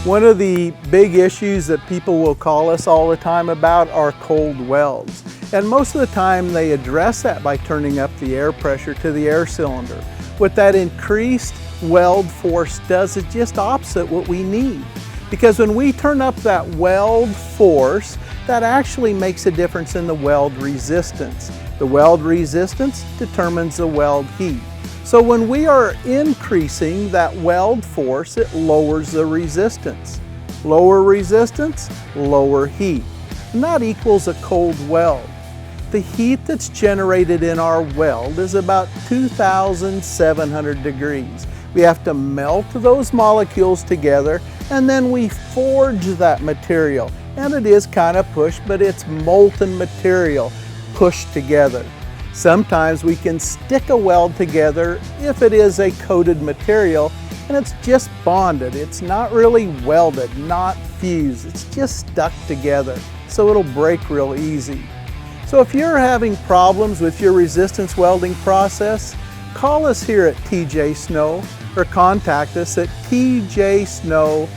One of the big issues that people will call us all the time about are cold welds. And most of the time they address that by turning up the air pressure to the air cylinder. What that increased weld force does is just opposite what we need. Because when we turn up that weld force, that actually makes a difference in the weld resistance. The weld resistance determines the weld heat. So when we are increasing that weld force, it lowers the resistance. Lower resistance, lower heat. And that equals a cold weld. The heat that's generated in our weld is about 2,700 degrees. We have to melt those molecules together and then we forge that material. And it is kind of pushed, but it's molten material pushed together. Sometimes we can stick a weld together if it is a coated material and it's just bonded. It's not really welded, not fused. It's just stuck together, so it'll break real easy. So if you're having problems with your resistance welding process, call us here at TJ Snow or contact us at tjsnow.com.